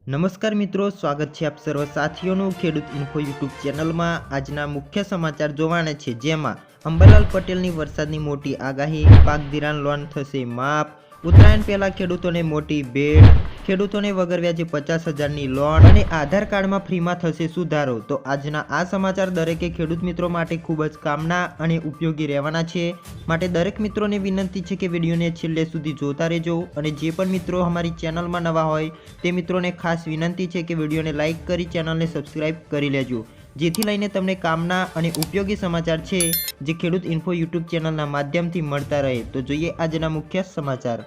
નમસ્કાર મિત્રો, સ્વાગત છે આપ સર્વ સાથીઓનું ખેડૂત ઇન્ફો યુટ્યુબ ચેનલમાં। આજના મુખ્ય સમાચાર જોવાના છે, જેમાં અંબાલાલ પટેલની વરસાદની મોટી આગાહી, પાક ધિરાણ લોન થશે માફ, ઉત્તરાયણ પહેલા ખેડૂતોને મોટી ભેટ, ખેડૂતોને વગર વ્યાજે 50,000ની લોન અને આધાર કાર્ડમાં ફ્રીમાં થશે સુધારો। તો આજના આ સમાચાર દરેકે ખેડૂત મિત્રો માટે ખૂબ જ કામના અને ઉપયોગી રહેવાના છે, માટે દરેક મિત્રોને વિનંતી છે કે વિડીયોને છેલ્લે સુધી જોતા રહેજો। અને જે પણ મિત્રો અમારી ચેનલમાં નવા હોય તે મિત્રોને ખાસ વિનંતી છે કે વિડીયોને લાઇક કરી ચેનલને સબસ્ક્રાઇબ કરી લેજો, જેથી લઈને તમને કામના અને ઉપયોગી સમાચાર છે જે ખેડૂત ઇન્ફો યુટ્યુબ ચેનલના માધ્યમથી મળતા રહે। તો જોઈએ આજના મુખ્ય સમાચાર।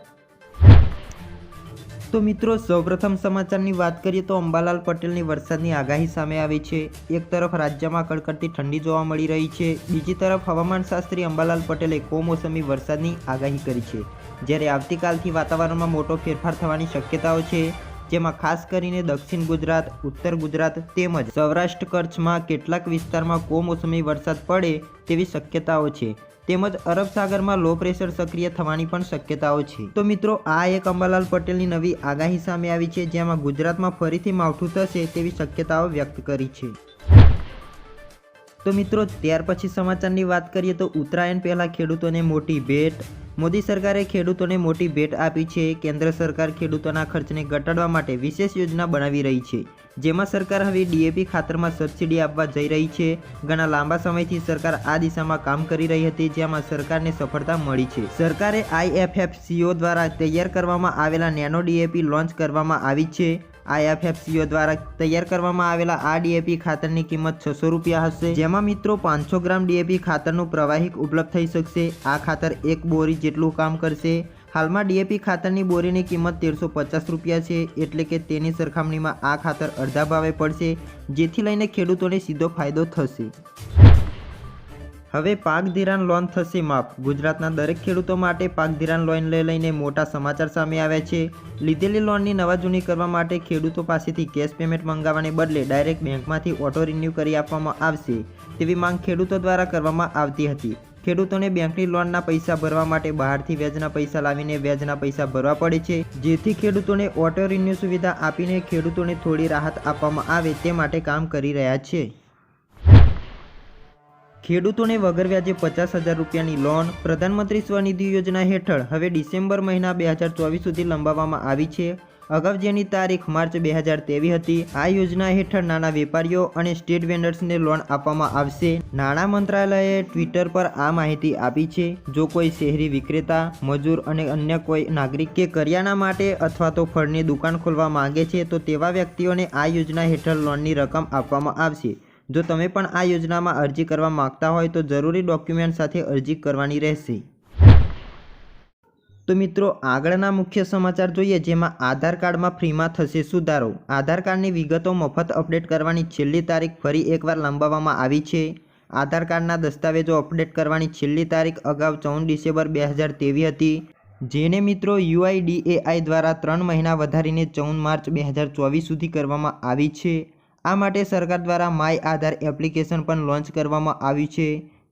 તો મિત્રો, સૌપ્રથમ સમાચારની વાત કરીએ તો અંબાલાલ પટેલની વરસાદની આગાહી સામે આવી છે। એક તરફ રાજ્યમાં કડકડતી ઠંડી જોવા મળી રહી છે, બીજી તરફ હવામાન શાસ્ત્રી અંબાલાલ પટેલે કમોસમી વરસાદની આગાહી કરી છે, જ્યારે આવતીકાલથી વાતાવરણમાં મોટો ફેરફાર થવાની શક્યતાઓ છે, જેમાં ખાસ કરીને દક્ષિણ ગુજરાત, ઉત્તર ગુજરાત તેમજ સૌરાષ્ટ્ર કચ્છમાં કેટલાક વિસ્તારમાં કમોસમી વરસાદ પડે તેવી શક્યતાઓ છે, તેમજ અરબ સાગરમાં લો પ્રેશર સક્રિય થવાની પણ શક્યતાઓ છે। તો મિત્રો, આ એક અંબાલાલ પટેલની નવી આગાહી સામે આવી છે, જેમાં ગુજરાતમાં ફરીથી માવઠું થશે તેવી શક્યતાઓ વ્યક્ત કરી છે। તો મિત્રો, ત્યાર પછી સમાચારની વાત કરીએ તો ઉત્તરાયણ પહેલા ખેડૂતોને મોટી ભેટ। મોદી સરકારે ખેડૂતોને મોટી ભેટ આપી છે। કેન્દ્ર સરકાર ખેડૂતોના ખર્ચને ઘટાડવા માટે વિશેષ યોજના બનાવી રહી છે, જેમાં સરકાર હવે ડીએપી ખાતરમાં સબસિડી આપવા જઈ રહી છે। ઘણા લાંબા સમયથી સરકાર આ દિશામાં કામ કરી રહી હતી, જેમાં સરકારને સફળતા મળી છે। સરકારે IFFCO દ્વારા તૈયાર કરવામાં આવેલા નેનો ડીએપી લોન્ચ કરવામાં આવી છે। IFFCO દ્વારા તૈયાર કરવામાં આવેલા આ ડીએપી ખાતરની કિંમત 600 રૂપિયા હશે, જેમાં મિત્રો 500 ગ્રામ ડીએપી ખાતરનું પ્રવાહિક ઉપલબ્ધ થઈ શકશે। આ ખાતર એક બોરી જેટલું કામ કરશે। હાલમાં ડીએપી ખાતરની બોરીની કિંમત 1350 રૂપિયા છે, એટલે કે તેની સરખામણીમાં આ ખાતર અડધા ભાવે પડશે, જેથી લઈને ખેડૂતોને સીધો ફાયદો થશે। હવે પાક ધિરાણ લોન થશે માફ। ગુજરાતના દરેક ખેડૂતો માટે પાક ધિરાણ લોન લઈને મોટા સમાચાર સામે આવ્યા છે। લીધેલી લોનની નવા જૂની કરવા માટે ખેડૂતો પાસેથી કેશ પેમેન્ટ મંગાવવાને બદલે ડાયરેક્ટ બેંકમાંથી ઓટો રિન્યૂ કરી આપવામાં આવશે, તેવી માંગ ખેડૂતો દ્વારા કરવામાં આવતી હતી। ખેડૂતોને બેંકની લોનના પૈસા ભરવા માટે બહારથી વ્યાજના પૈસા લાવીને વ્યાજના પૈસા ભરવા પડે છે, જેથી ખેડૂતોને ઓટો રિન્યૂ સુવિધા આપીને ખેડૂતોને થોડી રાહત આપવામાં આવે તે માટે કામ કરી રહ્યા છે। ખેડૂતોને વગર વ્યાજે 50,000 રૂપિયાની લોન। પ્રધાનમંત્રી સ્વનિધિ યોજના હેઠળ હવે ડિસેમ્બર મહિના 2024 સુધી લંબાવવામાં આવી છે। અગાઉ જેની તારીખ માર્ચ 2023 હતી। આ યોજના હેઠળ નાના વેપારીઓ અને સ્ટ્રીટ વેન્ડર્સને લોન આપવામાં આવશે। નાણાં મંત્રાલયે ટ્વિટર પર આ માહિતી આપી છે। જો કોઈ શહેરી વિક્રેતા, મજૂર અને અન્ય કોઈ નાગરિક કે કરિયાણા માટે અથવા તો ફળની દુકાન ખોલવા માંગે છે, તો તેવા વ્યક્તિઓને આ યોજના હેઠળ લોનની રકમ આપવામાં આવશે। જો તમે પણ આ યોજનામાં અરજી કરવા માંગતા હોય તો જરૂરી ડોક્યુમેન્ટ સાથે અરજી કરવાની રહેશે। તો મિત્રો, આગળના મુખ્ય સમાચાર જોઈએ, જેમાં આધાર કાર્ડમાં ફ્રીમાં થશે સુધારો। આધાર કાર્ડની વિગતો મફત અપડેટ કરવાની છેલ્લી તારીખ ફરી એકવાર લંબાવવામાં આવી છે। આધાર કાર્ડના દસ્તાવેજો અપડેટ કરવાની છેલ્લી તારીખ અગાઉ 14 ડિસેમ્બર 2023 હતી, જેને મિત્રો UIDAI દ્વારા 3 મહિના વધારીને 14 માર્ચ 2024 સુધી કરવામાં આવી છે। આ માટે સરકાર દ્વારા માય આધાર એપ્લિકેશન પણ લોન્ચ કરવામાં આવ્યું છે,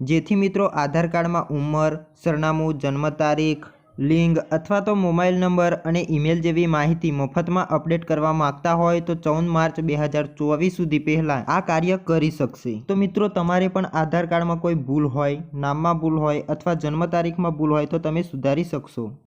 જેથી મિત્રો આધાર કાર્ડમાં ઉંમર, સરનામું, જન્મ તારીખ, લિંગ અથવા તો મોબાઈલ નંબર અને ઈમેલ જેવી માહિતી મફતમાં અપડેટ કરવા માંગતા હોય તો 14 માર્ચ 2024 સુધી પહેલાં આ કાર્ય કરી શકશે। તો મિત્રો, તમારે પણ આધાર કાર્ડમાં કોઈ ભૂલ હોય, નામમાં ભૂલ હોય અથવા જન્મ તારીખમાં ભૂલ હોય તો તમે સુધારી શકશો।